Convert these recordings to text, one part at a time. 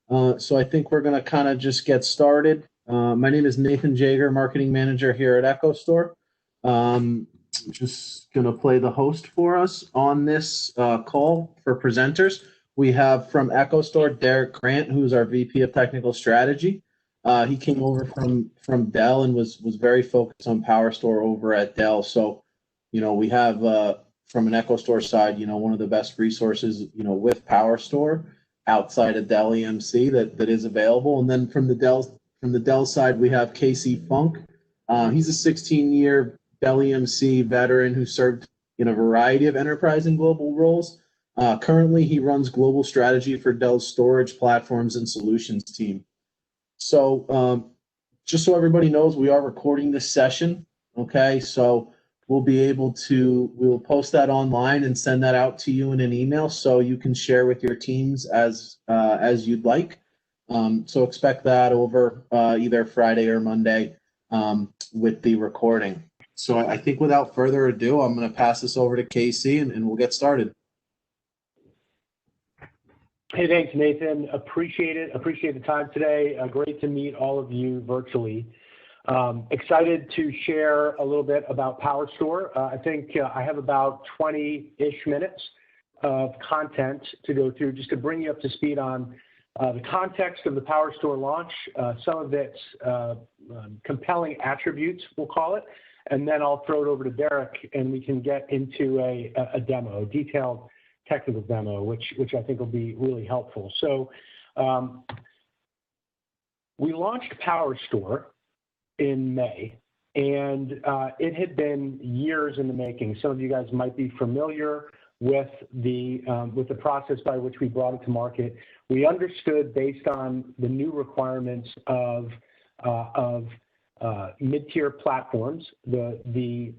So I think we're going to kind of just get started. My name is Nathan Jager, Marketing Manager here at EchoStore. Just going to play the host for us on this call for presenters. We have from EchoStore, Derek Grant, who's our VP of Technical Strategy. He came over from Dell and was very focused on PowerStore over at Dell. So, we have from an EchoStore side, one of the best resources, with PowerStore outside of Dell EMC that is available. And then from the Dell side, we have Casey Funk. He's a 16-year Dell EMC veteran who served in a variety of enterprise and global roles. Currently, he runs global strategy for Dell's storage platforms and solutions team. So just so everybody knows, we are recording this session. Okay, so we will post that online and send that out to you in an email so you can share with your teams as you'd like. So expect that over either Friday or Monday with the recording. So I think without further ado, I'm going to pass this over to Casey and we'll get started. Hey, thanks, Nathan. Appreciate it. Appreciate the time today. Great to meet all of you virtually. Excited to share a little bit about PowerStore. I think I have about 20-ish minutes of content to go through just to bring you up to speed on the context of the PowerStore launch, some of its compelling attributes, we'll call it, and then I'll throw it over to Derek and we can get into a demo, a detailed technical demo, which I think will be really helpful. So we launched PowerStore in May, and it had been years in the making. Some of you guys might be familiar with the process by which we brought it to market. We understood, based on the new requirements of mid-tier platforms, the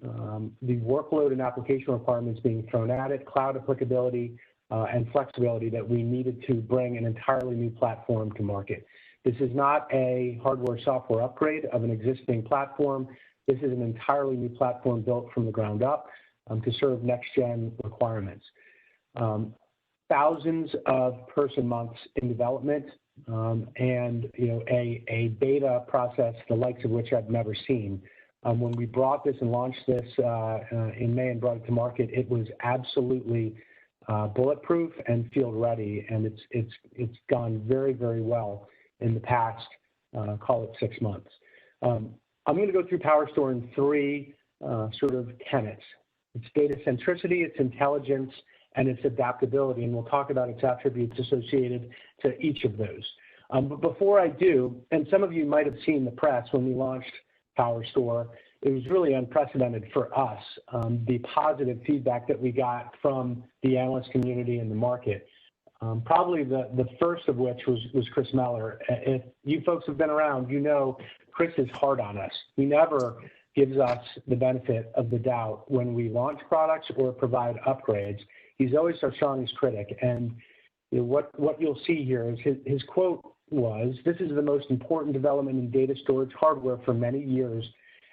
workload and application requirements being thrown at it, cloud applicability and flexibility, that we needed to bring an entirely new platform to market. This is not a hardware-software upgrade of an existing platform. This is an entirely new platform built from the ground up to serve next-gen requirements. Thousands of person months in development and a beta process the likes of which I've never seen. When we brought this and launched this in May and brought it to market, it was absolutely bulletproof and field ready, and it's gone very, very well in the past, call it 6 months. I'm going to go through PowerStore in three sort of tenets. It's data centricity, its intelligence, and its adaptability, and we'll talk about its attributes associated to each of those. But before I do, and some of you might have seen the press when we launched PowerStore, it was really unprecedented for us, the positive feedback that we got from the analyst community and the market. Probably the first of which was Chris Meller. If you folks have been around, Chris is hard on us. He never gives us the benefit of the doubt when we launch products or provide upgrades. He's always our strongest critic. And what you'll see here is his quote was, "This is the most important development in data storage hardware for many years,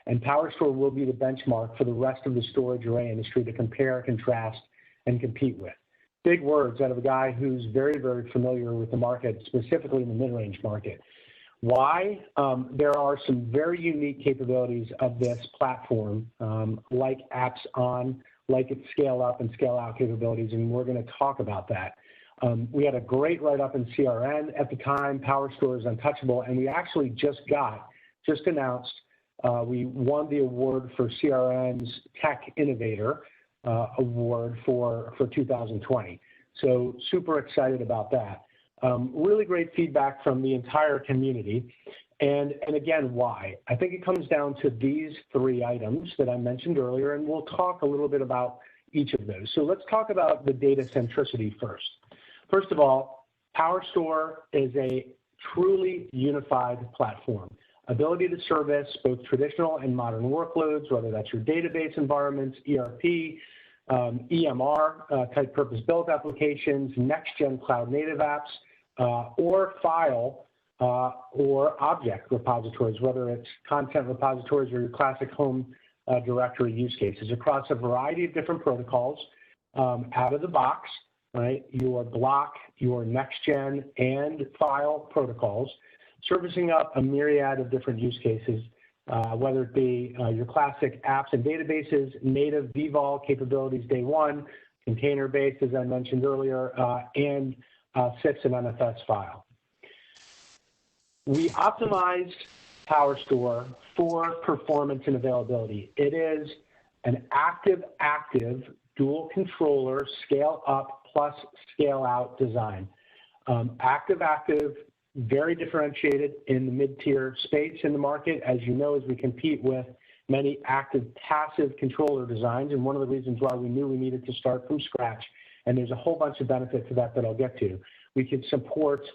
and PowerStore will be the benchmark for the rest of the storage array industry to compare, contrast, and compete with." Big words out of a guy who's very, very familiar with the market, specifically in the mid-range market. Why? There are some very unique capabilities of this platform, like apps on, like its scale up and scale out capabilities, and we're going to talk about that. We had a great write-up in CRN at the time. PowerStore is untouchable, and we actually just announced, we won the award for CRN's Tech Innovator Award for 2020. So super excited about that. Really great feedback from the entire community. And again, why? I think it comes down to these three items that I mentioned earlier, and we'll talk a little bit about each of those. So let's talk about the data centricity first. First of all, PowerStore is a truly unified platform. Ability to service both traditional and modern workloads, whether that's your database environments, ERP, EMR type purpose-built applications, next-gen cloud-native apps, or file or object repositories, whether it's content repositories or your classic home directory use cases across a variety of different protocols out of the box right, your block, your next-gen, and file protocols, servicing up a myriad of different use cases, whether it be your classic apps and databases, native vVol capabilities day one, container-based, as I mentioned earlier, and SIFs and NFS file. We optimized PowerStore for performance and availability. It is an active dual controller scale up plus scale out design. Active, very differentiated in the mid-tier space in the market, as you know, as we compete with many active passive controller designs, and one of the reasons why we knew we needed to start from scratch, and there's a whole bunch of benefits to that I'll get to. We can support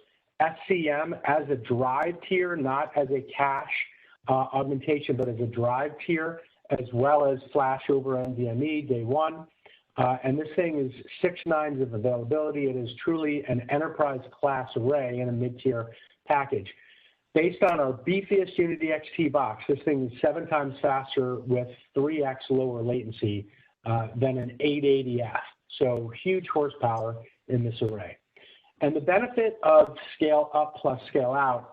SCM as a drive tier, not as a cache augmentation, but as a drive tier, as well as flash over NVMe day one. And this thing is 6 nines of availability. It is truly an enterprise class array in a mid-tier package. Based on our beefiest Unity XT box, this thing is 7 times faster with 3x lower latency than an 880F. So huge horsepower in this array. And the benefit of scale up plus scale out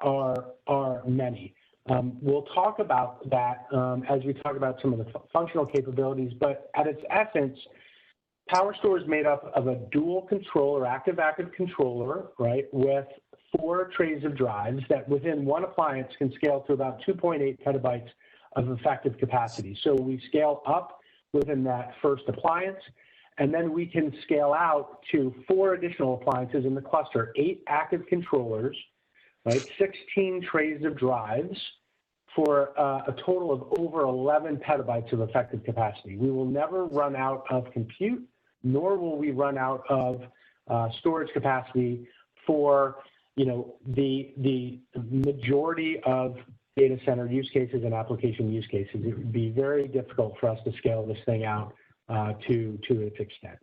are many. We'll talk about that as we talk about some of the functional capabilities, but at its essence, PowerStore is made up of a dual controller, active controller, right, with 4 trays of drives that within one appliance can scale to about 2.8 petabytes of effective capacity. So we scale up within that first appliance, and then we can scale out to 4 additional appliances in the cluster, 8 active controllers, right, 16 trays of drives for a total of over 11 petabytes of effective capacity. We will never run out of compute, nor will we run out of storage capacity for, you know, the majority of data center use cases and application use cases. It would be very difficult for us to scale this thing out to its extent.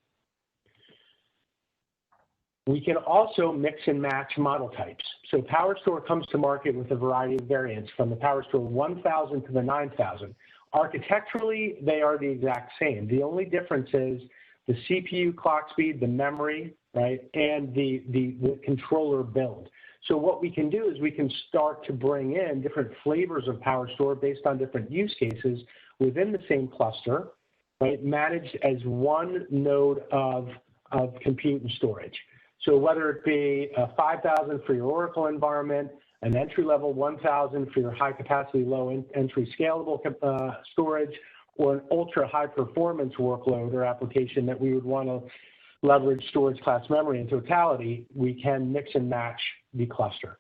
We can also mix and match model types. So PowerStore comes to market with a variety of variants, from the PowerStore 1000 to the 9000. Architecturally, they are the exact same. The only difference is the CPU clock speed, the memory, right, and the controller build. So what we can do is we can start to bring in different flavors of PowerStore based on different use cases within the same cluster, right, managed as one node of compute and storage. So whether it be a 5,000 for your Oracle environment, an entry-level 1,000 for your high-capacity, low-entry scalable storage, or an ultra-high performance workload or application that we would want to leverage storage class memory in totality, we can mix and match the cluster.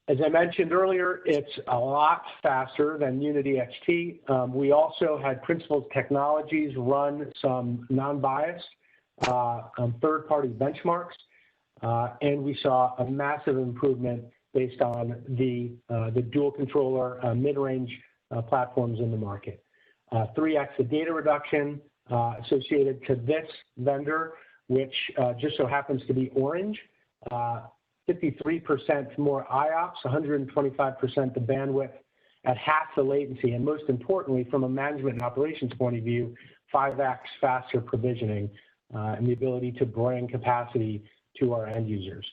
As I mentioned earlier, it's a lot faster than Unity XT. We also had Principles Technologies run some non-biased third-party benchmarks, and we saw a massive improvement based on the dual controller mid-range platforms in the market. 3x the data reduction associated to this vendor, which just so happens to be Orange, 53% more IOPS, 125% the bandwidth at half the latency, and most importantly, from a management and operations point of view, 5x faster provisioning and the ability to bring capacity to our end users.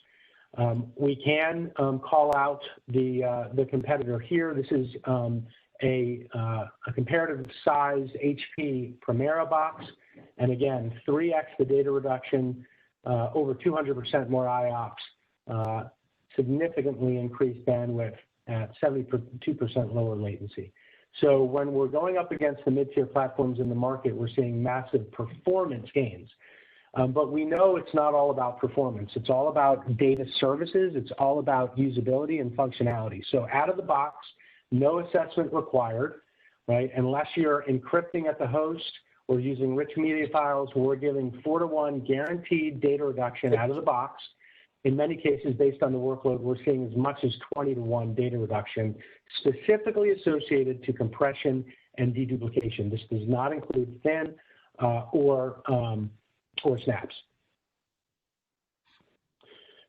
We can call out the competitor here. This is a comparative size HP Primera box, and again, 3x the data reduction, over 200% more IOPS, significantly increased bandwidth at 72% lower latency. So when we're going up against the mid-tier platforms in the market, we're seeing massive performance gains. But we know it's not all about performance. It's all about data services. It's all about usability and functionality. So out of the box, no assessment required, right? Unless you're encrypting at the host or using rich media files, we're giving 4-to-1 guaranteed data reduction out of the box. In many cases, based on the workload, we're seeing as much as 20-to-1 data reduction, specifically associated to compression and deduplication. This does not include thin or snaps.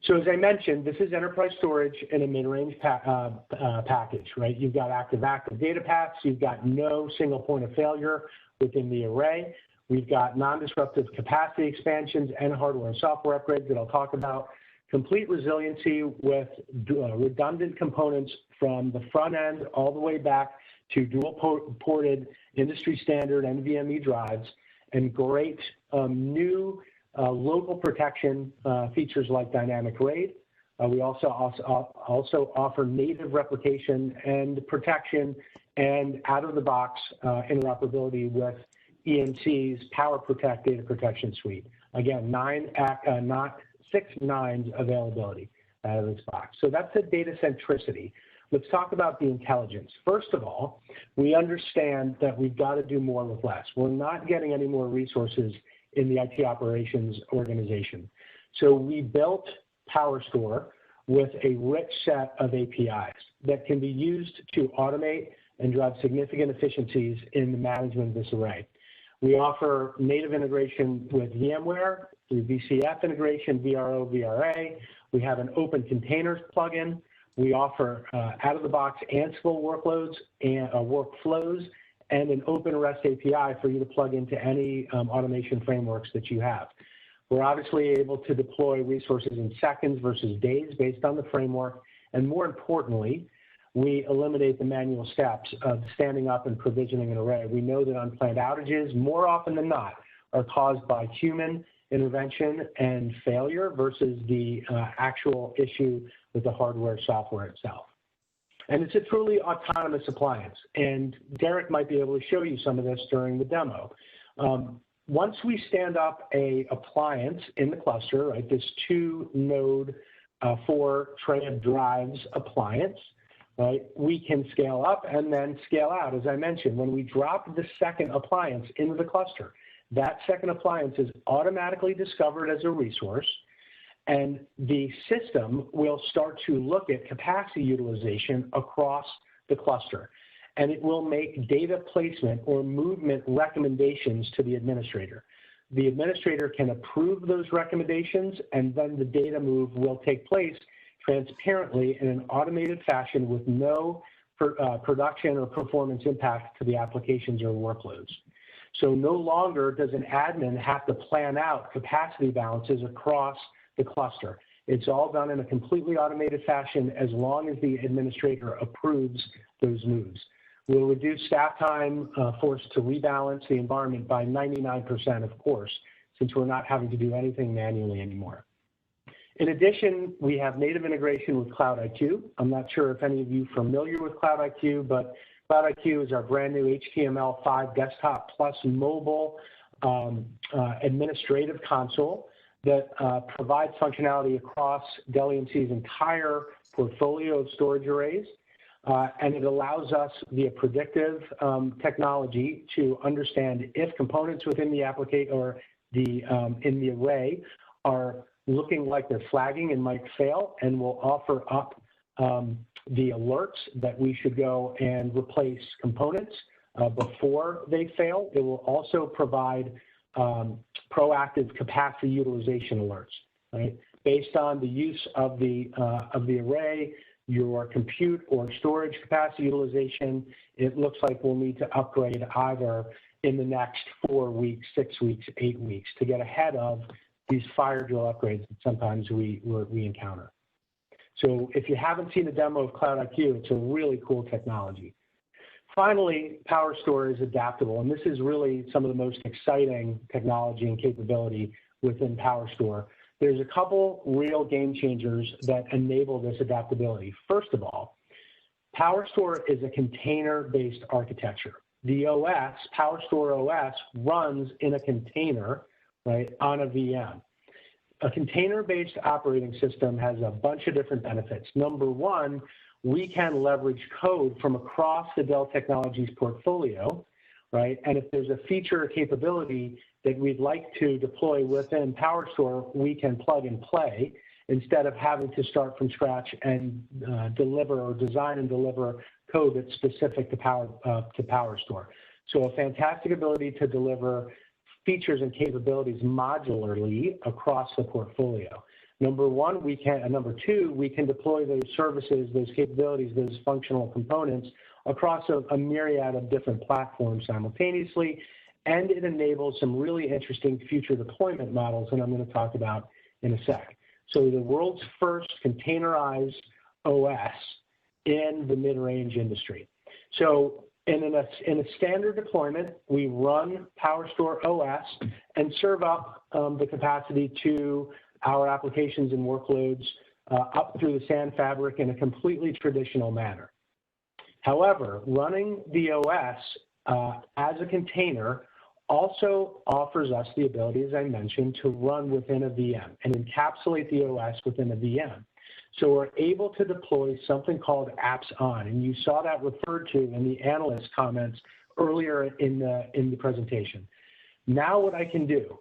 So as I mentioned, this is enterprise storage in a mid-range package, right? You've got active data paths. You've got no single point of failure within the array. We've got non-disruptive capacity expansions and hardware and software upgrades that I'll talk about. Complete resiliency with redundant components from the front end all the way back to dual-ported industry standard NVMe drives, and great new local protection features like dynamic RAID. We also offer native replication and protection and out-of-the-box interoperability with EMC's PowerProtect data protection suite. Again, 6 nines availability out of this box. So that's the data centricity. Let's talk about the intelligence. First of all, we understand that we've got to do more with less. We're not getting any more resources in the IT operations organization. So we built PowerStore with a rich set of APIs that can be used to automate and drive significant efficiencies in the management of this array. We offer native integration with VMware through VCF integration, VRO, VRA. We have an open containers plugin. We offer out-of-the-box Ansible workloads and workflows, and an open REST API for you to plug into any automation frameworks that you have. We're obviously able to deploy resources in seconds versus days based on the framework, and more importantly, we eliminate the manual steps of standing up and provisioning an array. We know that unplanned outages, more often than not, are caused by human intervention and failure versus the actual issue with the hardware software itself. And it's a truly autonomous appliance, and Derek might be able to show you some of this during the demo. Once we stand up a appliance in the cluster, right, this 2-node 4-tray of drives appliance, right, we can scale up and then scale out. As I mentioned, when we drop the second appliance into the cluster, that second appliance is automatically discovered as a resource, and the system will start to look at capacity utilization across the cluster, and it will make data placement or movement recommendations to the administrator. The administrator can approve those recommendations, and then the data move will take place transparently in an automated fashion with no production or performance impact to the applications or workloads. So no longer does an admin have to plan out capacity balances across the cluster. It's all done in a completely automated fashion as long as the administrator approves those moves. We'll reduce staff time forced to rebalance the environment by 99%, of course, since we're not having to do anything manually anymore. In addition, we have native integration with Cloud IQ. I'm not sure if any of you are familiar with Cloud IQ, but Cloud IQ is our brand new HTML5 desktop plus mobile administrative console that provides functionality across Dell EMC's entire portfolio of storage arrays. And it allows us via predictive technology to understand if components within the application or in the array are looking like they're flagging and might fail, and will offer up the alerts that we should go and replace components before they fail. It will also provide proactive capacity utilization alerts, right? Based on the use of the array, your compute or storage capacity utilization, it looks like we'll need to upgrade either in the next 4 weeks, 6 weeks, 8 weeks to get ahead of these fire drill upgrades that sometimes we encounter. So if you haven't seen a demo of Cloud IQ, it's a really cool technology. Finally, PowerStore is adaptable, and this is really some of the most exciting technology and capability within PowerStore. There's a couple real game changers that enable this adaptability. First of all, PowerStore is a container-based architecture. The OS, PowerStore OS, runs in a container, right, on a VM. A container-based operating system has a bunch of different benefits. Number one, we can leverage code from across the Dell Technologies portfolio, right? And if there's a feature or capability that we'd like to deploy within PowerStore, we can plug and play instead of having to start from scratch and deliver or design and deliver code that's specific to PowerStore. So a fantastic ability to deliver features and capabilities modularly across the portfolio. Number two, we can deploy those services, those capabilities, those functional components across a myriad of different platforms simultaneously. and it enables some really interesting future deployment models that I'm going to talk about in a sec. So the world's first containerized OS in the mid-range industry. So in a standard deployment, we run PowerStore OS and serve up the capacity to our applications and workloads up through the SAN fabric in a completely traditional manner. However, running the OS as a container also offers us the ability, as I mentioned, to run within a VM and encapsulate the OS within a VM. So we're able to deploy something called apps on, and you saw that referred to in the analyst comments earlier in the presentation. Now what I can do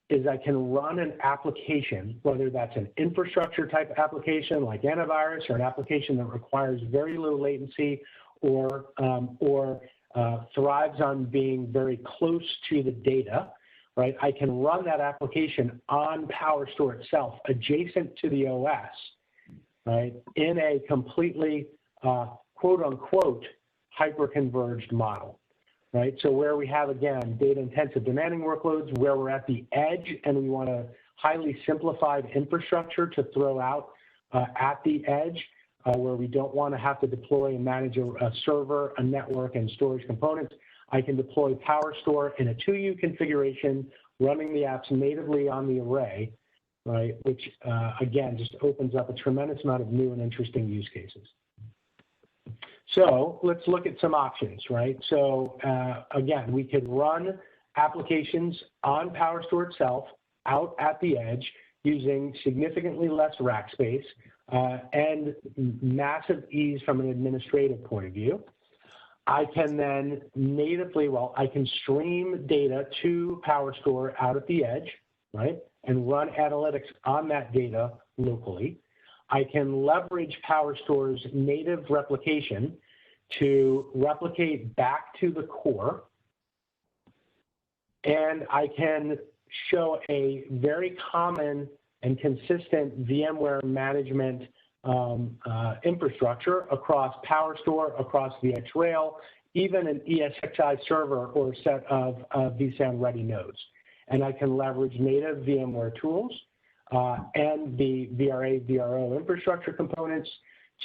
is I can run an application, whether that's an infrastructure type application like antivirus or an application that requires very little latency or thrives on being very close to the data, right? I can run that application on PowerStore itself, adjacent to the OS, right, in a completely quote-unquote hyper-converged model, right? So where we have, again, data-intensive demanding workloads, where we're at the edge and we want a highly simplified infrastructure to throw out at the edge, where we don't want to have to deploy and manage a server, a network, and storage components, I can deploy PowerStore in a 2U configuration, running the apps natively on the array, right, which, again, just opens up a tremendous amount of new and interesting use cases. So let's look at some options, right? So, again, we could run applications on PowerStore itself out at the edge using significantly less rack space and massive ease from an administrative point of view. I can then natively, I can stream data to PowerStore out at the edge, right, and run analytics on that data locally. I can leverage PowerStore's native replication to replicate back to the core, and I can show a very common and consistent VMware management infrastructure across PowerStore, across the X-Rail, even an ESXi server or set of vSAN-ready nodes. And I can leverage native VMware tools and the VRA, VRO infrastructure components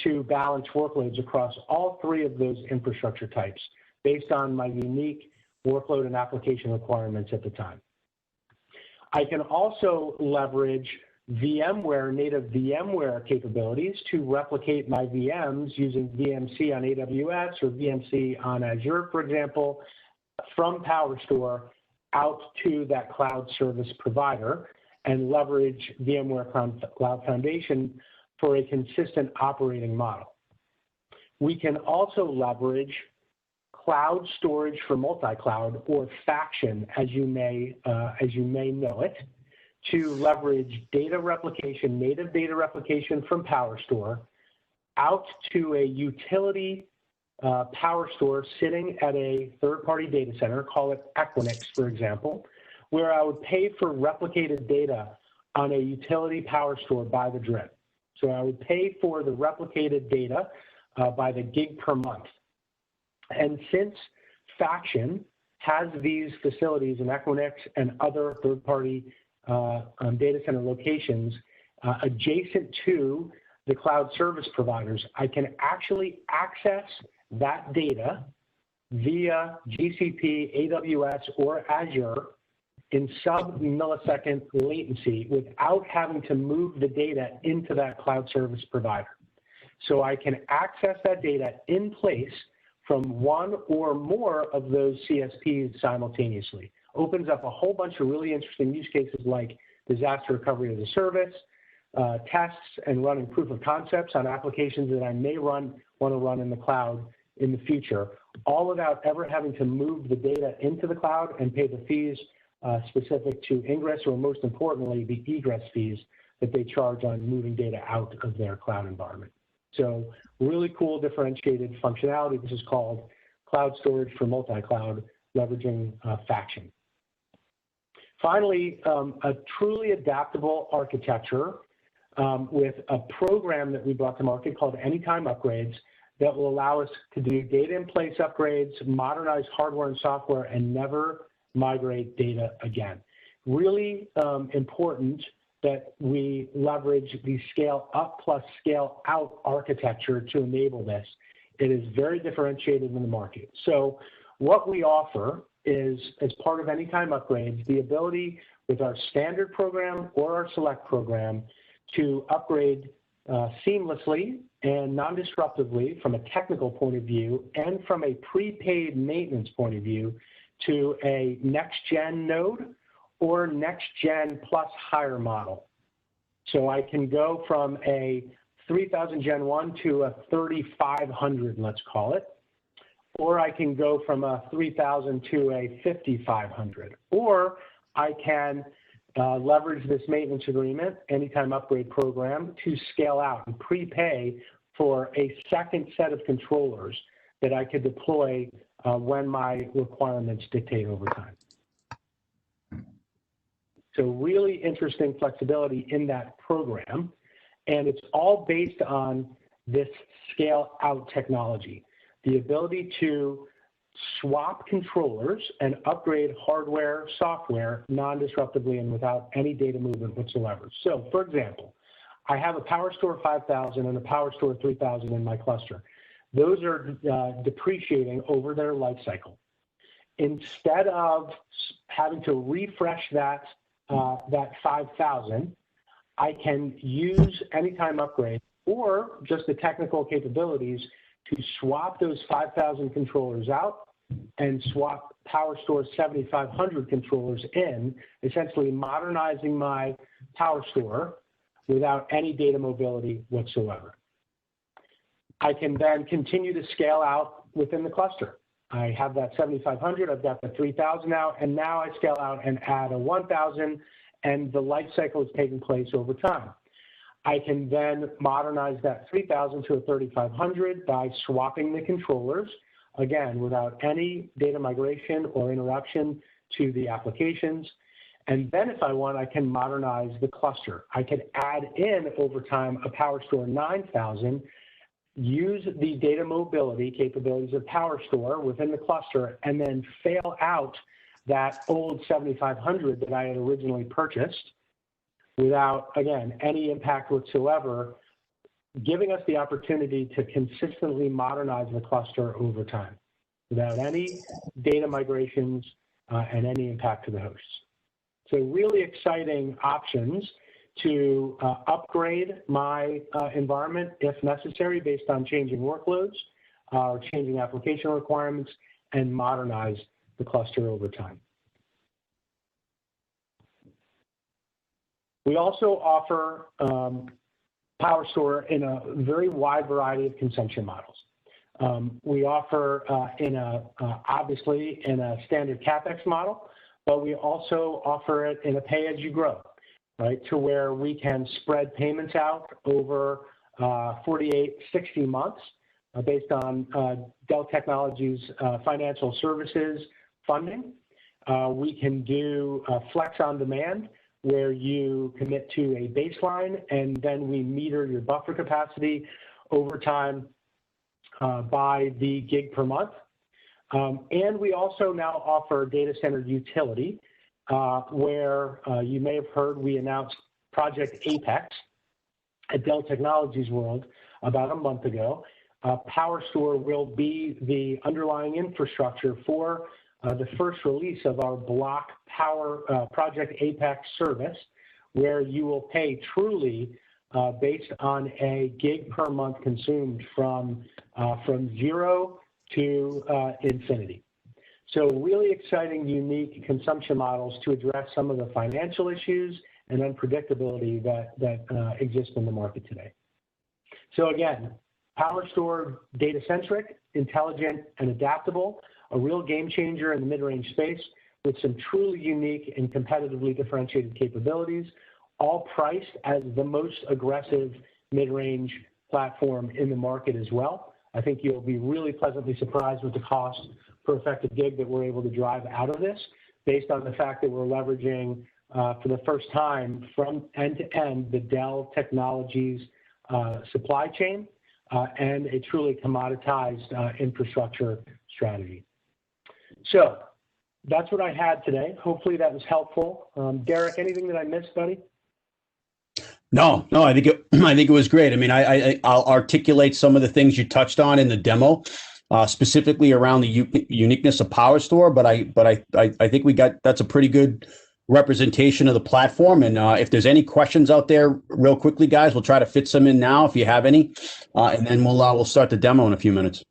to balance workloads across all three of those infrastructure types based on my unique workload and application requirements at the time. I can also leverage VMware, native VMware capabilities to replicate my VMs using VMC on AWS or VMC on Azure, for example, from PowerStore out to that cloud service provider and leverage VMware Cloud Foundation for a consistent operating model. We can also leverage cloud storage for multi-cloud, or faction, as you may know it, to leverage data replication, native data replication from PowerStore out to a utility PowerStore sitting at a third-party data center, call it Equinix, for example, where I would pay for replicated data on a utility PowerStore by the drip. So I would pay for the replicated data by the gig per month. And since faction has these facilities in Equinix and other third-party data center locations adjacent to the cloud service providers, I can actually access that data via GCP, AWS, or Azure in sub-millisecond latency without having to move the data into that cloud service provider. So I can access that data in place from one or more of those CSPs simultaneously. Opens up a whole bunch of really interesting use cases like disaster recovery as a service, tests, and running proof of concepts on applications that I may want to run in the cloud in the future, all without ever having to move the data into the cloud and pay the fees specific to ingress, or most importantly, the egress fees that they charge on moving data out of their cloud environment. So really cool differentiated functionality. This is called cloud storage for multi-cloud, leveraging faction. Finally, a truly adaptable architecture with a program that we brought to market called Anytime Upgrades that will allow us to do data in place upgrades, modernize hardware and software, and never migrate data again. Really important that we leverage the scale up plus scale out architecture to enable this. It is very differentiated in the market. So what we offer is, as part of anytime upgrades, the ability with our standard program or our select program to upgrade seamlessly and non-disruptively from a technical point of view and from a prepaid maintenance point of view to a next-gen node or next-gen plus higher model. So I can go from a 3000 Gen 1 to a 3500, let's call it, or I can go from a 3000 to a 5500, or I can leverage this maintenance agreement, anytime upgrade program, to scale out and prepay for a second set of controllers that I could deploy when my requirements dictate over time. So really interesting flexibility in that program, and it's all based on this scale out technology, the ability to swap controllers and upgrade hardware, software non-disruptively and without any data movement whatsoever. So for example, I have a PowerStore 5000 and a PowerStore 3000 in my cluster. Those are depreciating over their life cycle. Instead of having to refresh that 5000, I can use anytime upgrade or just the technical capabilities to swap those 5000 controllers out and swap PowerStore 7500 controllers in, essentially modernizing my PowerStore without any data mobility whatsoever. I can then continue to scale out within the cluster. I have that 7500, I've got the 3000 now, and now I scale out and add a 1000, and the life cycle is taking place over time. I can then modernize that 3000 to a 3500 by swapping the controllers, again, without any data migration or interruption to the applications. And then if I want, I can modernize the cluster. I could add in over time a PowerStore 9000, use the data mobility capabilities of PowerStore within the cluster, and then fail out that old 7500 that I had originally purchased without, again, any impact whatsoever, giving us the opportunity to consistently modernize the cluster over time without any data migrations and any impact to the hosts. So really exciting options to upgrade my environment if necessary based on changing workloads or changing application requirements, and modernize the cluster over time. We also offer PowerStore in a very wide variety of consumption models. We offer obviously in a standard CapEx model, but we also offer it in a pay-as-you-grow, right, to where we can spread payments out over 48, 60 months based on Dell Technologies financial services funding. We can do flex on demand, where you commit to a baseline and then we meter your buffer capacity over time by the gig per month. And we also now offer data center utility, where you may have heard we announced Project Apex at Dell Technologies World about a month ago. PowerStore will be the underlying infrastructure for the first release of our block power Project Apex service, where you will pay truly based on a gig per month consumed from 0 to infinity. So really exciting, unique consumption models to address some of the financial issues and unpredictability that exist in the market today. So again, PowerStore data-centric, intelligent, and adaptable, a real game changer in the mid-range space with some truly unique and competitively differentiated capabilities, all priced as the most aggressive mid-range platform in the market as well. I think you'll be really pleasantly surprised with the cost per effective gig that we're able to drive out of this, based on the fact that we're leveraging for the first time from end to end the Dell Technologies supply chain and a truly commoditized infrastructure strategy. So That's what I had today. Hopefully that was helpful. Derek, anything that I missed, buddy? No, I think I think it was great. I mean, I'll articulate some of the things you touched on in the demo, specifically around the uniqueness of PowerStore. But I think that's a pretty good representation of the platform. And if there's any questions out there, real quickly, guys, we'll try to fit some in now if you have any, and then we'll start the demo in a few minutes.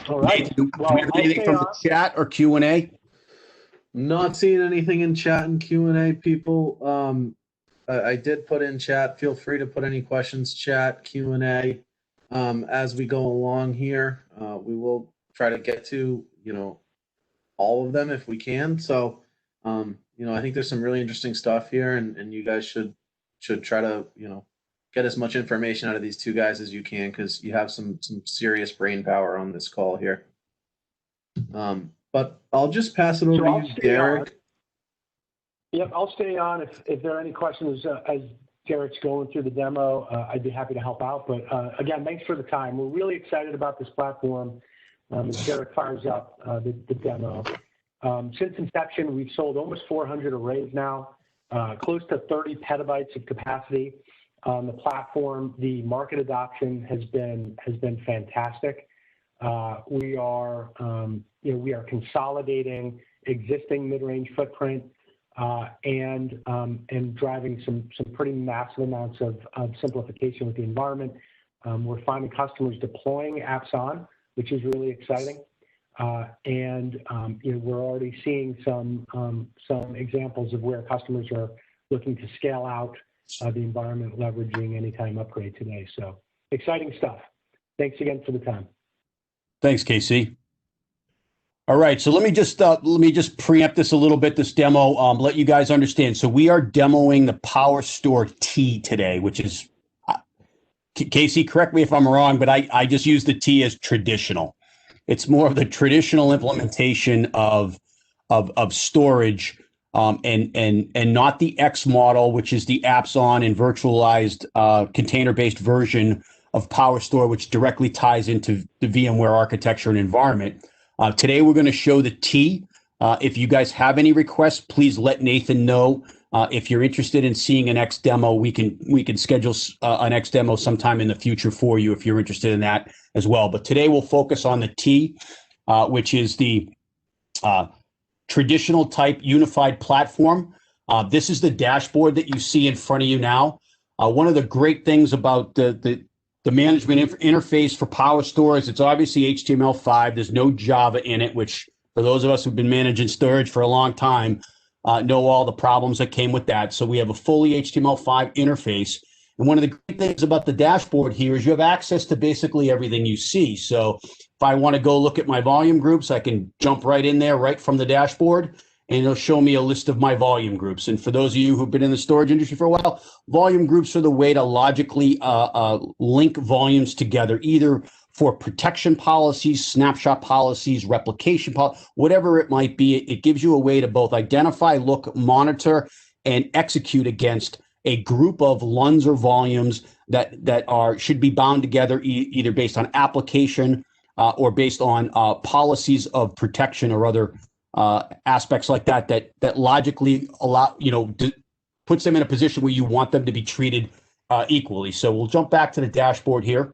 All right. Nathan, do we have anything from the chat or Q&A? Not seeing anything in chat and Q&A, people. I did put in chat. Feel free to put any questions, chat, Q&A. As we go along here, we will try to get to, all of them if we can. So, I think there's some really interesting stuff here, and you guys should try to, get as much information out of these two guys as you can, because you have some serious brain power on this call here. But I'll just pass it over to you, Derek. Yep, I'll stay on. If there are any questions as Derek's going through the demo, I'd be happy to help out. But again, thanks for the time. We're really excited about this platform as Derek fires up the demo. Since inception, we've sold almost 400 arrays now, close to 30 petabytes of capacity on the platform. The market adoption has been fantastic. We are consolidating existing mid-range footprint and driving some pretty massive amounts of simplification with the environment. We're finding customers deploying apps on, which is really exciting. We're already seeing some examples of where customers are looking to scale out the environment, leveraging anytime upgrade today. So exciting stuff. Thanks again for the time. Thanks, KC. All right, so let me just preempt this a little bit, this demo, let you guys understand. So we are demoing the PowerStore T today, which is, KC, correct me if I'm wrong, but I just use the T as traditional. It's more of the traditional implementation of storage, and not the X model, which is the apps on and virtualized container-based version of PowerStore, which directly ties into the VMware architecture and environment. Today, we're going to show the T. If you guys have any requests, please let Nathan know. If you're interested in seeing an X demo, we can schedule an X demo sometime in the future for you if you're interested in that as well. But today, we'll focus on the T, which is the traditional type unified platform. This is the dashboard that you see in front of you now. One of the great things about the management interface for PowerStore is it's obviously HTML5. There's no Java in it, which for those of us who've been managing storage for a long time know all the problems that came with that. So we have a fully HTML5 interface. And one of the great things about the dashboard here is you have access to basically everything you see. So if I want to go look at my volume groups, I can jump right in there right from the dashboard, and it'll show me a list of my volume groups. And for those of you who've been in the storage industry for a while, volume groups are the way to logically link volumes together, either for protection policies, snapshot policies, replication policies, whatever it might be. It gives you a way to both identify, look, monitor, and execute against a group of LUNs or volumes that should be bound together either based on application or based on policies of protection or other aspects like that logically allow, puts them in a position where you want them to be treated equally. So we'll jump back to the dashboard here.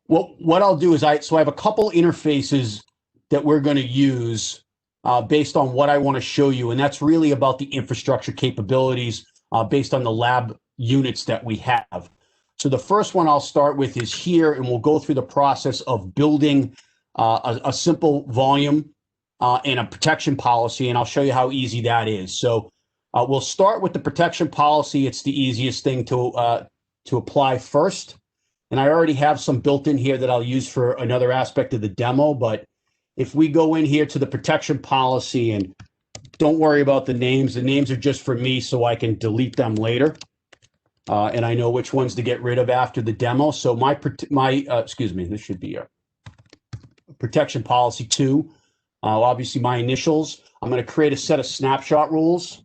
What I'll do is I have a couple interfaces that we're going to use based on what I want to show you, and that's really about the infrastructure capabilities based on the lab units that we have. So the first one I'll start with is here, and we'll go through the process of building a simple volume and a protection policy, and I'll show you how easy that is. So we'll start with the protection policy. It's the easiest thing to apply first. And I already have some built in here that I'll use for another aspect of the demo. But if we go in here to the protection policy, and don't worry about the names are just for me so I can delete them later. And I know which ones to get rid of after the demo. So this should be a protection policy 2. Obviously my initials. I'm going to create a set of snapshot rules.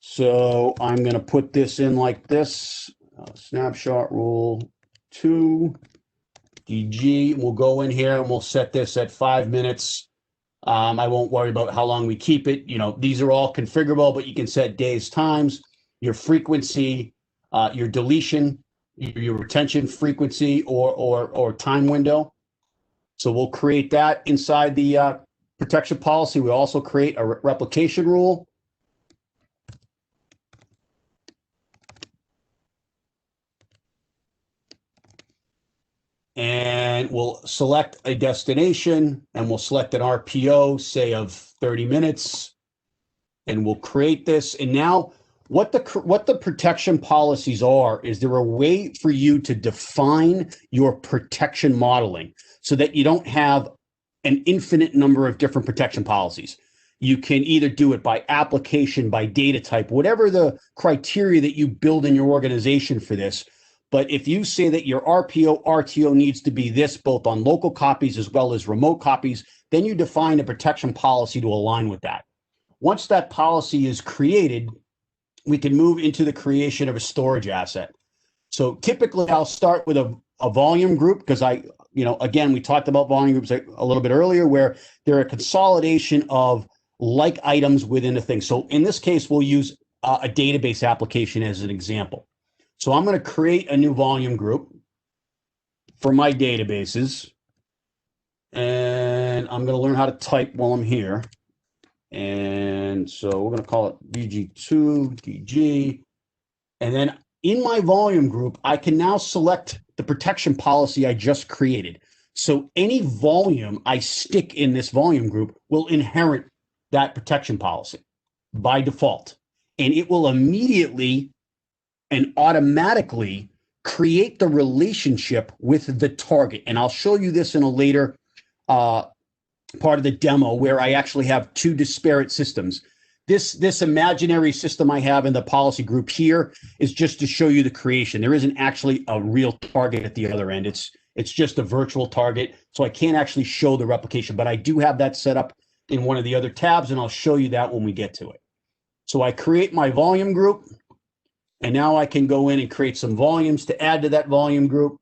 So I'm going to put this in like this. snapshot rule 2 DG. We'll go in here and we'll set this at 5 minutes. I won't worry about how long we keep it. You know, these are all configurable, but you can set days, times, your frequency, your deletion, your retention frequency, or time window. So we'll create that inside the protection policy. We also create a replication rule. And we'll select a destination and we'll select an RPO, say of 30 minutes, and we'll create this. And now what the protection policies are is there a way for you to define your protection modeling so that you don't have an infinite number of different protection policies. You can either do it by application, by data type, whatever the criteria that you build in your organization for this. But if you say that your RPO, RTO needs to be this, both on local copies as well as remote copies, then you define a protection policy to align with that. Once that policy is created, we can move into the creation of a storage asset. So typically I'll start with a volume group because again, we talked about volume groups a little bit earlier where they're a consolidation of like items within a thing. So in this case, we'll use a database application as an example. So I'm going to create a new volume group for my databases, and I'm going to learn how to type while I'm here. And so we're going to call it VG2 DG. And then in my volume group, I can now select the protection policy I just created. So any volume I stick in this volume group will inherit that protection policy by default. And it will immediately and automatically create the relationship with the target. And I'll show you this in a later part of the demo where I actually have two disparate systems. This imaginary system I have in the policy group here is just to show you the creation. There isn't actually a real target at the other end. It's just a virtual target. So I can't actually show the replication, but I do have that set up in one of the other tabs, and I'll show you that when we get to it. So I create my volume group. And now I can go in and create some volumes to add to that volume group.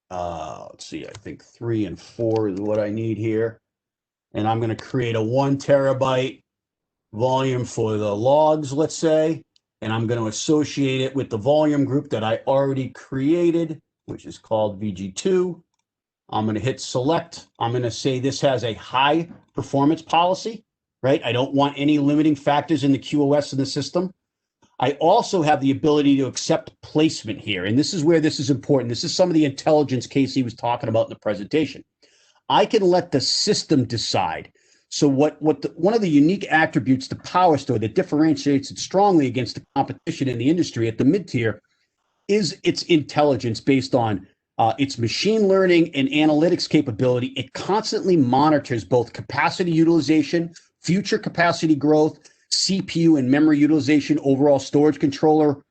Let's see, I think 3 and 4 is what I need here. And I'm going to create a 1 terabyte volume for the logs, let's say. And I'm going to associate it with the volume group that I already created, which is called VG2. I'm going to hit select. I'm going to say this has a high performance policy. Right? I don't want any limiting factors in the QoS in the system. I also have the ability to accept placement here. And this is where this is important. This is some of the intelligence Casey was talking about in the presentation. I can let the system decide. So one of the unique attributes to PowerStore that differentiates it strongly against the competition in the industry at the mid-tier is its intelligence based on its machine learning and analytics capability. It constantly monitors both capacity utilization, future capacity growth, CPU and memory utilization, overall storage controller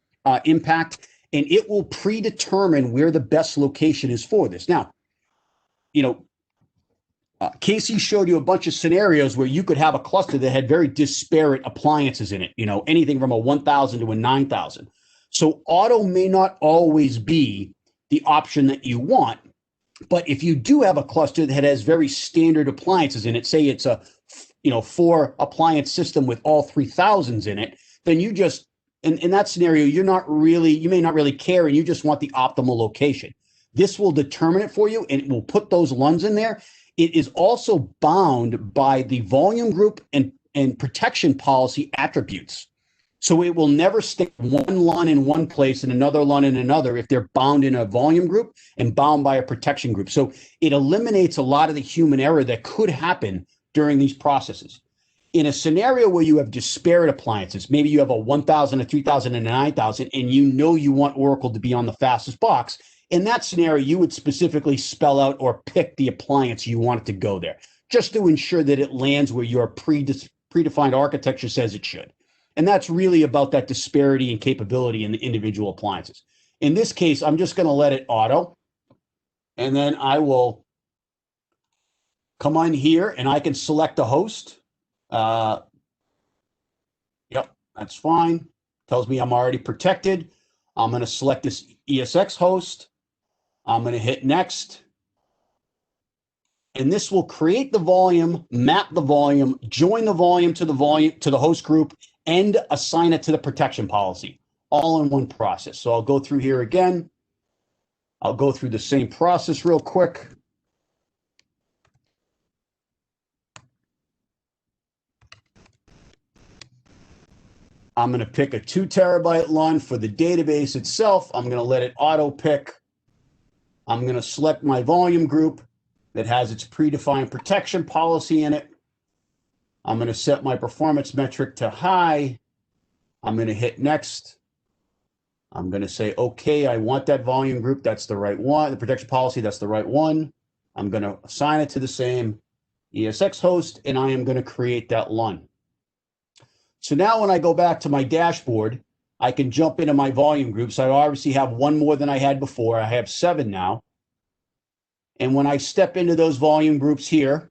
impact, and it will predetermine where the best location is for this. Now, Casey showed you a bunch of scenarios where you could have a cluster that had very disparate appliances in it, anything from a 1,000 to a 9,000. So auto may not always be the option that you want, but if you do have a cluster that has very standard appliances in it, say it's a 4 appliance system with all 3,000s in it, then you just, in that scenario, you may not really care and you just want the optimal location. This will determine it for you and it will put those LUNs in there. It is also bound by the volume group and protection policy attributes. So it will never stick one LUN in one place and another LUN in another if they're bound in a volume group and bound by a protection group. So it eliminates a lot of the human error that could happen during these processes. In a scenario where you have disparate appliances, maybe you have a 1,000, a 3,000, and a 9,000, and you want Oracle to be on the fastest box, in that scenario, you would specifically spell out or pick the appliance you want it to go there, just to ensure that it lands where your predefined architecture says it should. And that's really about that disparity and capability in the individual appliances. In this case, I'm just going to let it auto, and then I will come on here and I can select a host. That's fine. Tells me I'm already protected. I'm going to select this ESX host. I'm going to hit next. And this will create the volume, map the volume, join the volume to the host group, and assign it to the protection policy, all in one process. So I'll go through here again. I'll go through the same process real quick. I'm going to pick a 2 terabyte LUN for the database itself. I'm going to let it auto pick. I'm going to select my volume group that has its predefined protection policy in it. I'm going to set my performance metric to high. I'm going to hit next. I'm going to say, okay, I want that volume group. That's the right one. The protection policy, that's the right one. I'm going to assign it to the same ESX host, and I am going to create that LUN. So now when I go back to my dashboard, I can jump into my volume groups. I obviously have one more than I had before. I have 7 now. And when I step into those volume groups here,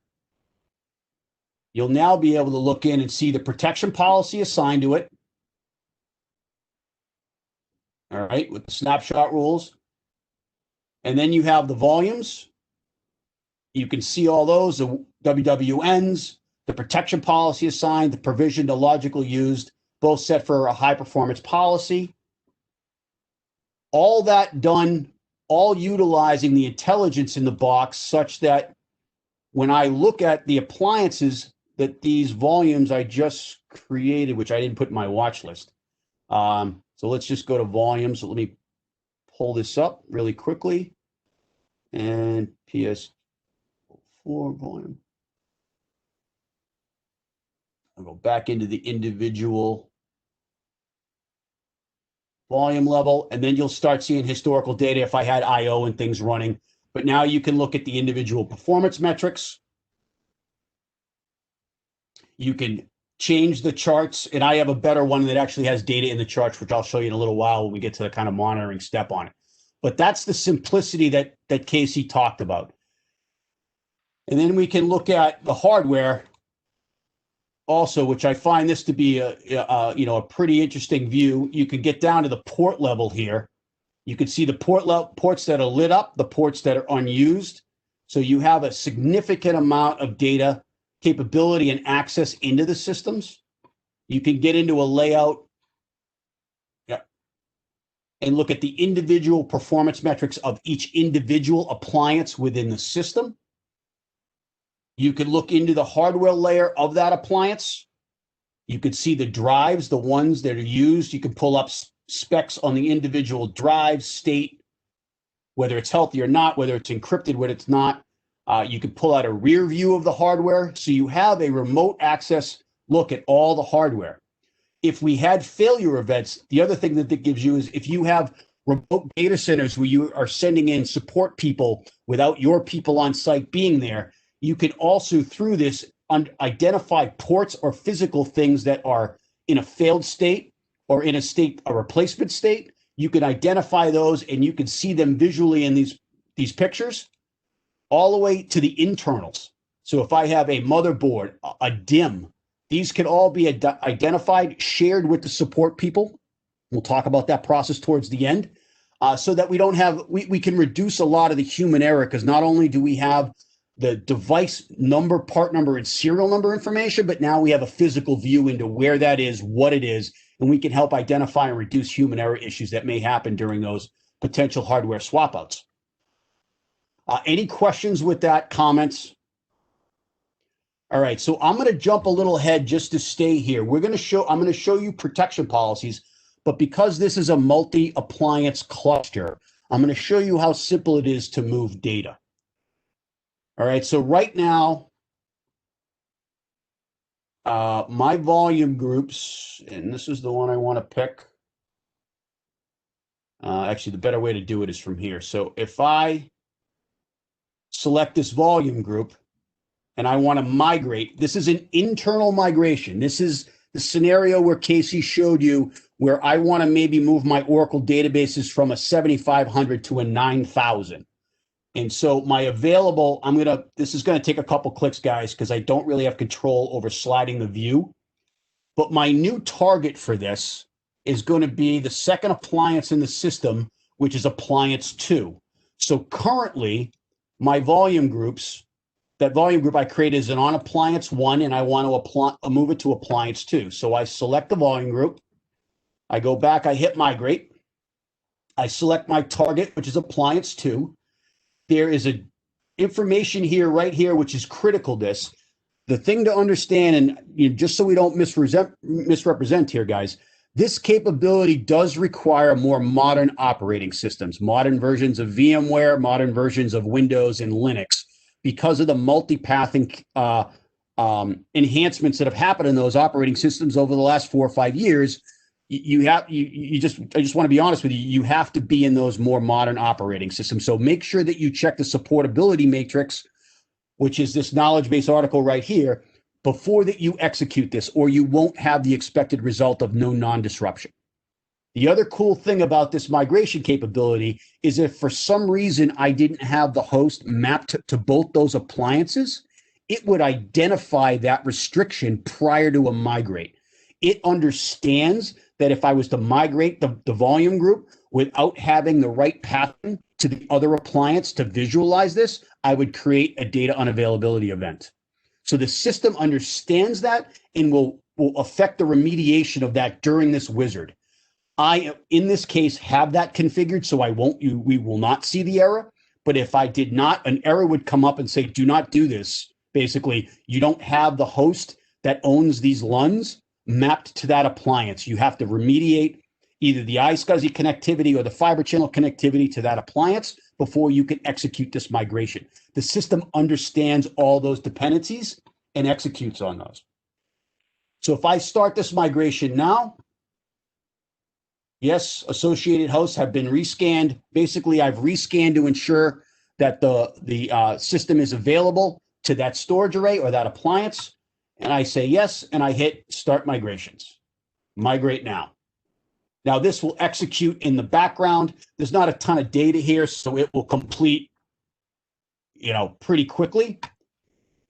you'll now be able to look in and see the protection policy assigned to it. All right, with the snapshot rules. And then you have the volumes. You can see all those, the WWNs, the protection policy assigned, the provision to logical used, both set for a high performance policy. All that done, all utilizing the intelligence in the box such that when I look at the appliances that these volumes I just created, which I didn't put in my watch list. So let's just go to volumes. So let me pull this up really quickly. And PS4 volume. I'll go back into the individual volume level, and then you'll start seeing historical data if I had IO and things running. But now you can look at the individual performance metrics. You can change the charts, and I have a better one that actually has data in the charts, which I'll show you in a little while when we get to the kind of monitoring step on it. But that's the simplicity that Casey talked about. And then we can look at the hardware also, which I find this to be a pretty interesting view. You can get down to the port level here. You can see the ports that are lit up, the ports that are unused. So you have a significant amount of data capability and access into the systems. You can get into a layout and look at the individual performance metrics of each individual appliance within the system. You can look into the hardware layer of that appliance. You can see the drives, the ones that are used. You can pull up specs on the individual drive state, whether it's healthy or not, whether it's encrypted, whether it's not. You can pull out a rear view of the hardware. So you have a remote access look at all the hardware. If we had failure events, the other thing that gives you is if you have remote data centers where you are sending in support people without your people on site being there, you can also, through this, identify ports or physical things that are in a failed state or in a replacement state. You can identify those and you can see them visually in these pictures, all the way to the internals. So if I have a motherboard, a DIMM, these can all be identified, shared with the support people. We'll talk about that process towards the end, so that we don't have, we can reduce a lot of the human error, because not only do we have the device number, part number, and serial number information, but now we have a physical view into where that is, what it is, and we can help identify and reduce human error issues that may happen during those potential hardware swap outs. Any questions with that, comments? All right, so I'm going to jump a little ahead just to stay here. I'm going to show you protection policies, but because this is a multi-appliance cluster, I'm going to show you how simple it is to move data. All right, so right now, my volume groups, and this is the one I want to pick. Actually, the better way to do it is from here. So if I select this volume group and I want to migrate, this is an internal migration. This is the scenario where Casey showed you where I want to maybe move my Oracle databases from a 7,500 to a 9,000. And so my available, this is going to take a couple clicks, guys, because I don't really have control over sliding the view. But my new target for this is going to be the second appliance in the system, which is appliance 2. So currently, my volume groups, that volume group I created is on appliance 1, and I want to move it to appliance 2. So I select the volume group. I go back, I hit migrate. I select my target, which is appliance 2. There is a information here, right here, which is critical this. The thing to understand, and just so we don't misrepresent here, guys, this capability does require more modern operating systems, modern versions of VMware, modern versions of Windows and Linux, because of the multipathing enhancements that have happened in those operating systems over the last 4 or 5 years. I just want to be honest with you, you have to be in those more modern operating systems. So make sure that you check the supportability matrix, which is this knowledge base article right here, before that you execute this, or you won't have the expected result of no non-disruption. The other cool thing about this migration capability is if for some reason I didn't have the host mapped to both those appliances, it would identify that restriction prior to a migrate. It understands that if I was to migrate the volume group without having the right pathing to the other appliance to visualize this, I would create a data unavailability event. So the system understands that and will affect the remediation of that during this wizard. I, in this case, have that configured, so we will not see the error. But if I did not, an error would come up and say, do not do this. Basically, you don't have the host that owns these LUNs mapped to that appliance. You have to remediate either the iSCSI connectivity or the fiber channel connectivity to that appliance before you can execute this migration. The system understands all those dependencies and executes on those. So if I start this migration now, yes, associated hosts have been rescanned. Basically, I've rescanned to ensure that the system is available to that storage array or that appliance. And I say yes, and I hit start migrations. Migrate now. Now this will execute in the background. There's not a ton of data here, so it will complete, pretty quickly.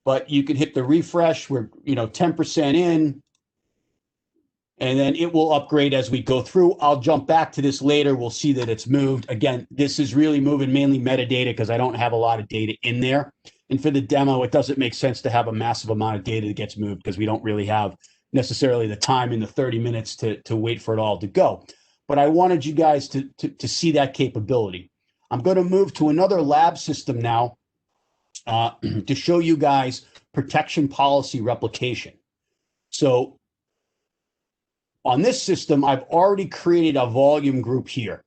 But you can hit the refresh. We're, 10% in, and then it will upgrade as we go through. I'll jump back to this later. We'll see that it's moved. Again, this is really moving mainly metadata because I don't have a lot of data in there. And for the demo, it doesn't make sense to have a massive amount of data that gets moved because we don't really have necessarily the time in the 30 minutes to wait for it all to go. But I wanted you guys to see that capability. I'm going to move to another lab system now to show you guys protection policy replication. So on this system, I've already created a volume group here.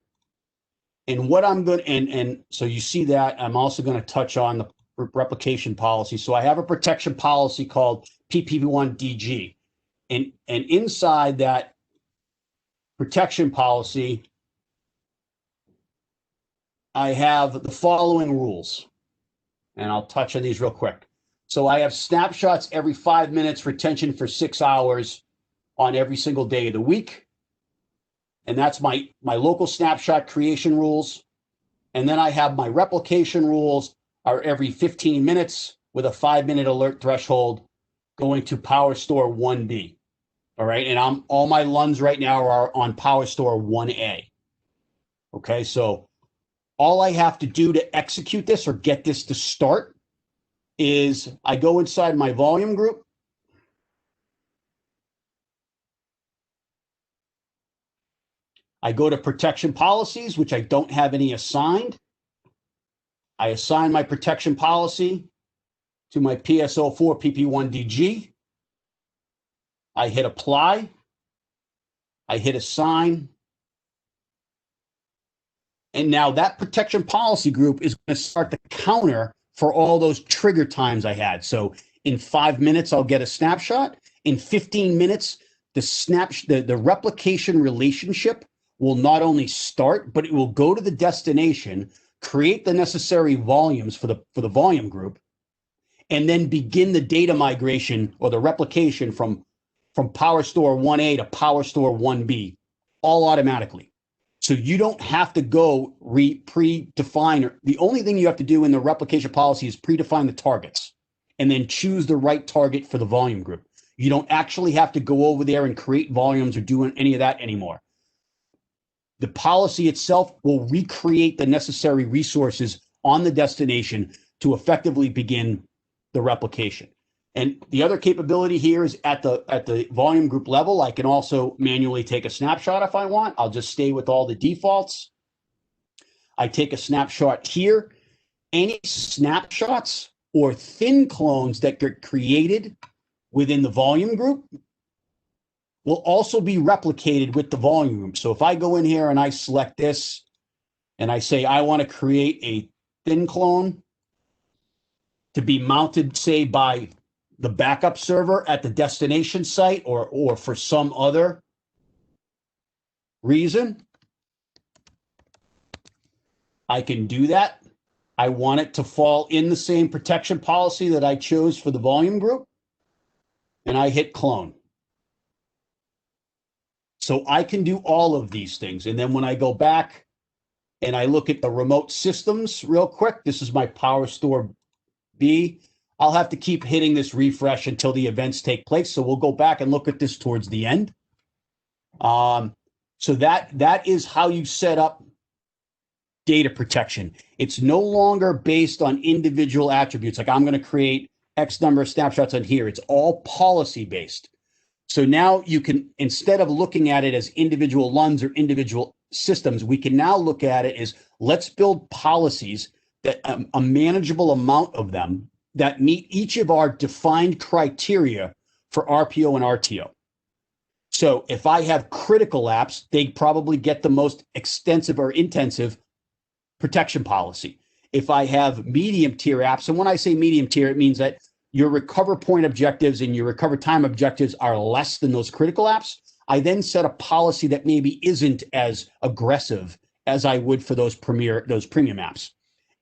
And what I'm going to, and so you see that, I'm also going to touch on the replication policy. So I have a protection policy called PP1DG. And inside that protection policy, I have the following rules. And I'll touch on these real quick. So I have snapshots every 5 minutes, retention for 6 hours on every single day of the week. And that's my local snapshot creation rules. And then I have my replication rules are every 15 minutes with a 5-minute alert threshold going to PowerStore 1B. All right. And all my LUNs right now are on PowerStore 1A. Okay. So all I have to do to execute this or get this to start is I go inside my volume group. I go to protection policies, which I don't have any assigned. I assign my protection policy to my PSO4 PP1DG. I hit apply. I hit assign. And now that protection policy group is going to start the counter for all those trigger times I had. So in 5 minutes, I'll get a snapshot. In 15 minutes, the replication relationship will not only start, but it will go to the destination, create the necessary volumes for the volume group, and then begin the data migration or the replication from PowerStore 1A to PowerStore 1B, all automatically. So you don't have to go predefine. The only thing you have to do in the replication policy is predefine the targets and then choose the right target for the volume group. You don't actually have to go over there and create volumes or do any of that anymore. The policy itself will recreate the necessary resources on the destination to effectively begin the replication. And the other capability here is at the volume group level, I can also manually take a snapshot if I want. I'll just stay with all the defaults. I take a snapshot here. Any snapshots or thin clones that get created within the volume group will also be replicated with the volume group. So if I go in here and I select this and I say I want to create a thin clone to be mounted, say, by the backup server at the destination site or for some other reason, I can do that. I want it to fall in the same protection policy that I chose for the volume group, and I hit clone. So I can do all of these things. And then when I go back and I look at the remote systems real quick, this is my PowerStore B. I'll have to keep hitting this refresh until the events take place. So we'll go back and look at this towards the end. So that is how you set up data protection. It's no longer based on individual attributes. Like I'm going to create X number of snapshots on here. It's all policy based. So now you can, instead of looking at it as individual LUNs or individual systems, we can now look at it as let's build policies that a manageable amount of them that meet each of our defined criteria for RPO and RTO. So if I have critical apps, they probably get the most extensive or intensive protection policy. If I have medium tier apps, and when I say medium tier, it means that your recover point objectives and your recover time objectives are less than those critical apps. I then set a policy that maybe isn't as aggressive as I would for those premium apps.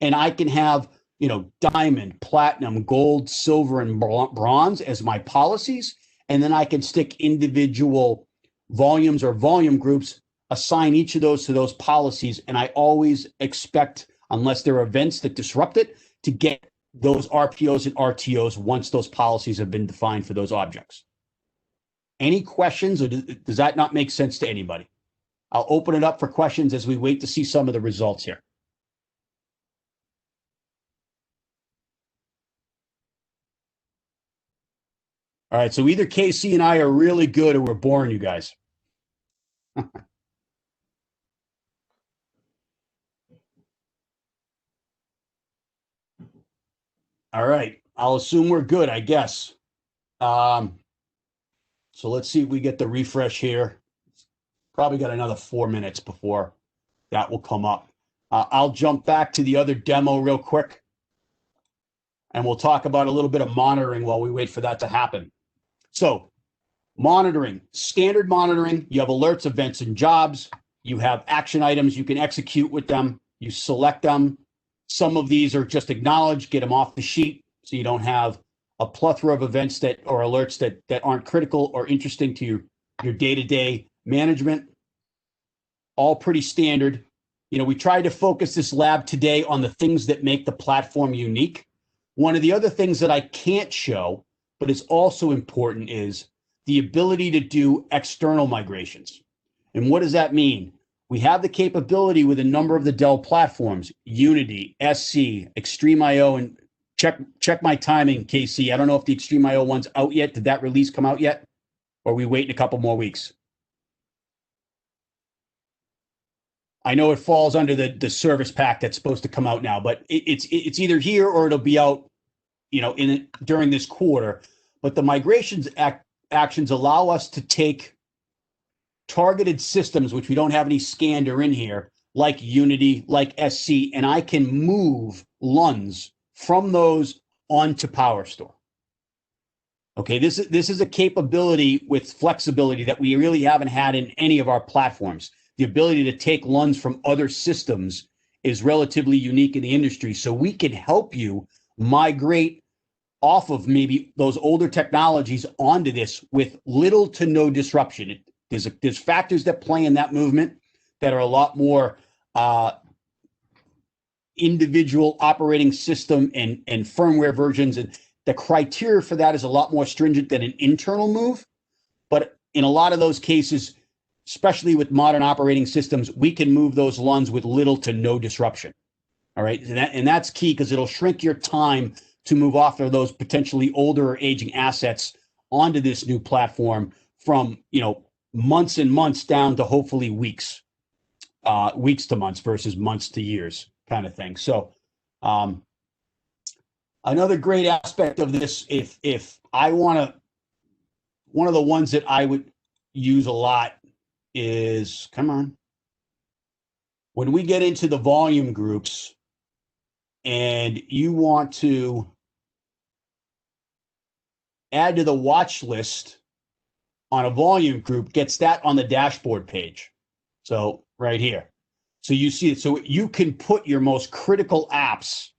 And I can have, diamond, platinum, gold, silver, and bronze as my policies. And then I can stick individual volumes or volume groups, assign each of those to those policies. And I always expect, unless there are events that disrupt it, to get those RPOs and RTOs once those policies have been defined for those objects. Any questions, or does that not make sense to anybody? I'll open it up for questions as we wait to see some of the results here. All right, so either KC and I are really good or we're boring you guys. All right, I'll assume we're good, I guess. So let's see if we get the refresh here. Probably got another 4 minutes before that will come up. I'll jump back to the other demo real quick, and we'll talk about a little bit of monitoring while we wait for that to happen. So monitoring, standard monitoring, you have alerts, events, and jobs. You have action items you can execute with them. You select them. Some of these are just acknowledged, get them off the sheet so you don't have a plethora of events or alerts that aren't critical or interesting to your day-to-day management. All pretty standard. We tried to focus this lab today on the things that make the platform unique. One of the other things that I can't show, but is also important, is the ability to do external migrations. And what does that mean? We have the capability with a number of the Dell platforms, Unity, SC, Extreme.io, and check my timing, KC. I don't know if the Extreme.io one's out yet. Did that release come out yet? Or are we waiting a couple more weeks? I know it falls under the service pack that's supposed to come out now, but it's either here or it'll be out, during this quarter. But the migrations actions allow us to take targeted systems, which we don't have any scanned or in here, like Unity, like SC, and I can move LUNs from those onto PowerStore. Okay, this is a capability with flexibility that we really haven't had in any of our platforms. The ability to take LUNs from other systems is relatively unique in the industry. So we can help you migrate off of maybe those older technologies onto this with little to no disruption. There's factors that play in that movement that are a lot more individual operating system and firmware versions, and The criteria for that is a lot more stringent than an internal move. But in a lot of those cases, especially with modern operating systems, we can move those LUNs with little to no disruption. All right. And that's key because it'll shrink your time to move off of those potentially older or aging assets onto this new platform from, months and months down to hopefully weeks, weeks to months versus months to years kind of thing. So, another great aspect of this, if I want to, one of the ones that I would use a lot is, come on, when we get into the volume groups and you want to add to the watch list on a volume group, gets that on the dashboard page. So right here. So you see it. So you can put your most critical apps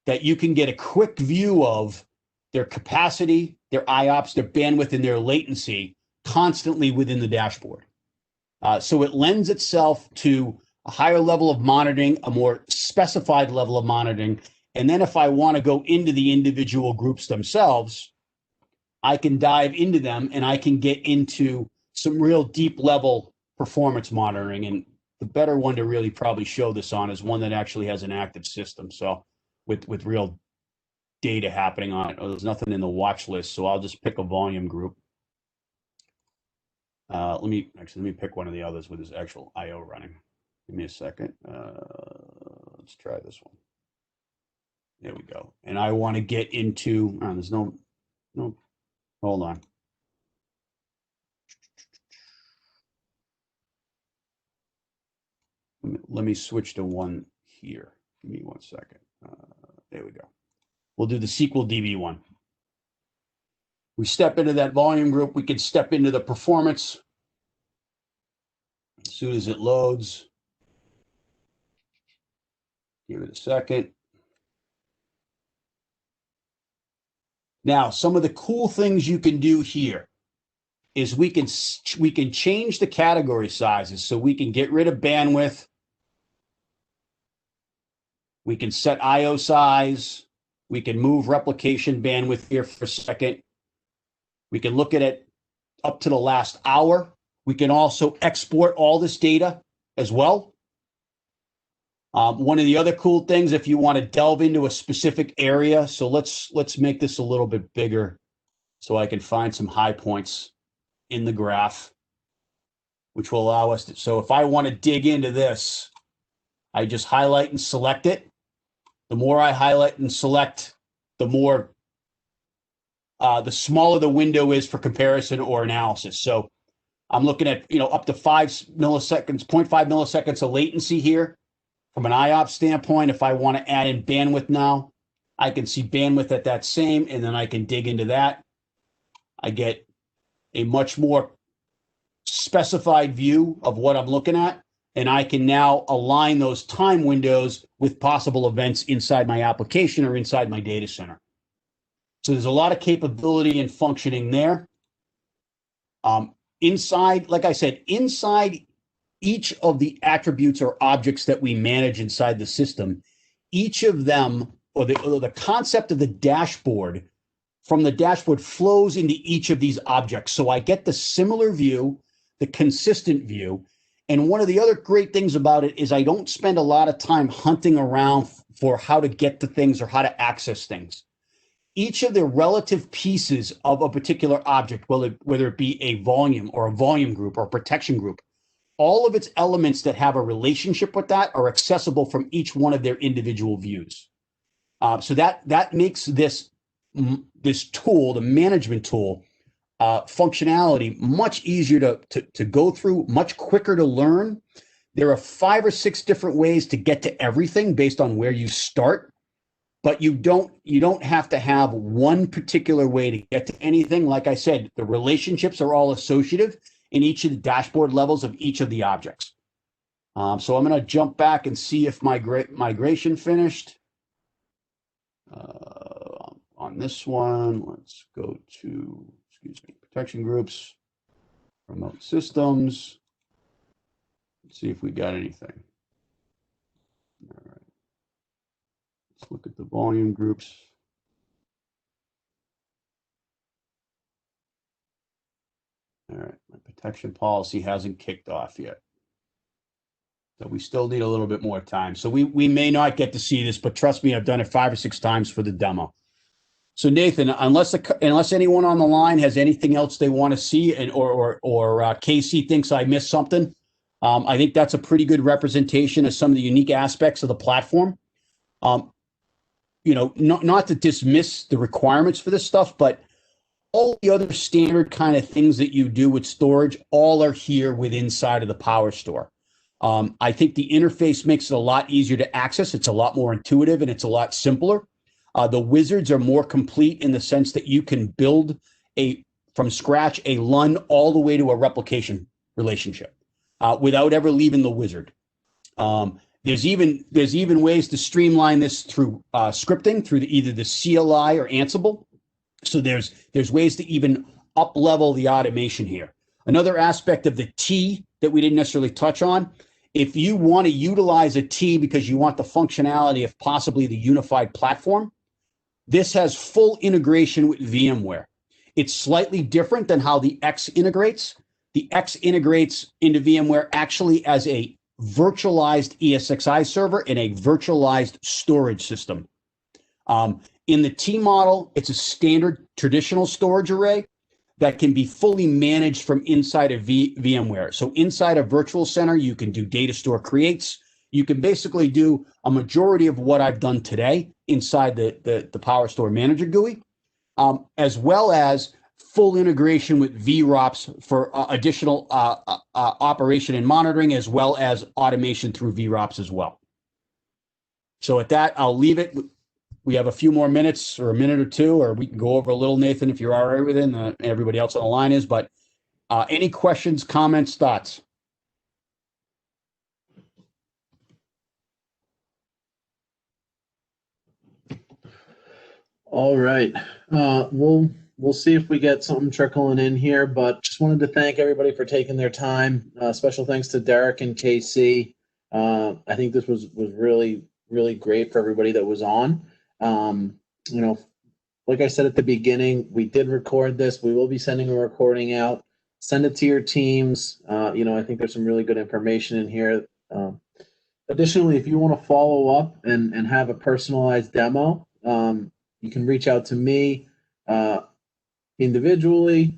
that you can get a quick view of their capacity, their IOPS, their bandwidth, and their latency constantly within the dashboard. So it lends itself to a higher level of monitoring, a more specified level of monitoring. And then if I want to go into the individual groups themselves, I can dive into them and I can get into some real deep level performance monitoring. And the better one to really probably show this on is one that actually has an active system. So with real data happening on it. Oh, there's nothing in the watch list, so I'll just pick a volume group. Let me pick one of the others with his actual IO running. Give me a second. Let's try this one. There we go. And I want to get into. There's no. Hold on. Let me switch to one here. Give me 1 second. There we go. We'll do the SQL DB one. We step into that volume group. We can step into the performance as soon as it loads. Give it a second. Now, some of the cool things you can do here is we can change the category sizes. So we can get rid of bandwidth. We can set IO size. We can move replication bandwidth here for a second. We can look at it up to the last hour. We can also export all this data as well. One of the other cool things, if you want to delve into a specific area, so let's make this a little bit bigger so I can find some high points in the graph, which will allow us to, so if I want to dig into this, I just highlight and select it. The more I highlight and select, the more, the smaller the window is for comparison or analysis. So I'm looking at, up to 5 milliseconds, 0.5 milliseconds of latency here from an IOPS standpoint. If I want to add in bandwidth now, I can see bandwidth at that same, and then I can dig into that. I get a much more specified view of what I'm looking at. And I can now align those time windows with possible events inside my application or inside my data center. So there's a lot of capability and functioning there. Inside, like I said, inside each of the attributes or objects that we manage inside the system, each of them, or the concept of the dashboard, from the dashboard flows into each of these objects. So I get the similar view, the consistent view. And one of the other great things about it is I don't spend a lot of time hunting around for how to get to things or how to access things. Each of the relative pieces of a particular object, whether it be a volume or a volume group or a protection group, all of its elements that have a relationship with that are accessible from each one of their individual views. So that makes this tool, the management tool, functionality much easier to go through, much quicker to learn. There are 5 or 6 different ways to get to everything based on where you start, but you don't have to have one particular way to get to anything. Like I said, the relationships are all associative in each of the dashboard levels of each of the objects. So I'm going to jump back and see if my migration finished. On this one, let's go to, protection groups, remote systems. Let's see if we got anything. All right. Let's look at the volume groups. All right, my protection policy hasn't kicked off yet. So we still need a little bit more time. So we may not get to see this, but trust me, I've done it 5 or 6 times for the demo. So Nathan, unless anyone on the line has anything else they want to see, and or Casey thinks I missed something, I think that's a pretty good representation of some of the unique aspects of the platform. Not to dismiss the requirements for this stuff, but all the other standard kind of things that you do with storage, all are here within inside of the PowerStore. I think the interface makes it a lot easier to access. It's a lot more intuitive and it's a lot simpler. The wizards are more complete in the sense that you can build from scratch a LUN all the way to a replication relationship without ever leaving the wizard. There's even ways to streamline this through scripting through either the CLI or Ansible. So there's ways to even up level the automation here. Another aspect of the T that we didn't necessarily touch on, if you want to utilize a T because you want the functionality of possibly the unified platform, this has full integration with VMware. It's slightly different than how the X integrates. The X integrates into VMware actually as a virtualized ESXi server and a virtualized storage system. In the T model, it's a standard traditional storage array that can be fully managed from inside of VMware. So inside a virtual center, you can do data store creates. You can basically do a majority of what I've done today inside the PowerStore Manager GUI, as well as full integration with VROPs for additional operation and monitoring, as well as automation through VROPs as well. So at that, I'll leave it. We have a few more minutes or a minute or two, or we can go over a little, Nathan, if you're all right with it, and everybody else on the line is. But any questions, comments, thoughts? All right. We'll see if we get something trickling in here, but just wanted to thank everybody for taking their time. Special thanks to Derek and KC. I think this was really, really great for everybody that was on. Like I said at the beginning, we did record this. We will be sending a recording out. Send it to your teams. I think there's some really good information in here. Additionally, if you want to follow up and have a personalized demo, you can reach out to me individually.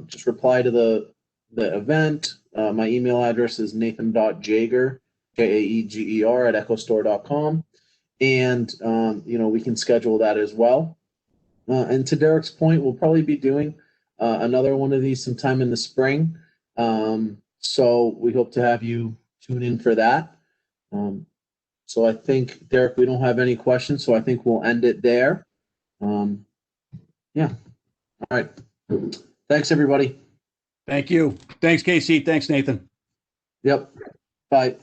Just reply to the event. My email address is nathan.jaeger, Jaeger, at echostore.com. And, we can schedule that as well. And to Derek's point, we'll probably be doing another one of these sometime in the spring. So we hope to have you tune in for that. So I think, Derek, we don't have any questions, so I think we'll end it there. Yeah. All right. Thanks, everybody. Thank you. Thanks, Casey. Thanks, Nathan. Yep. Bye.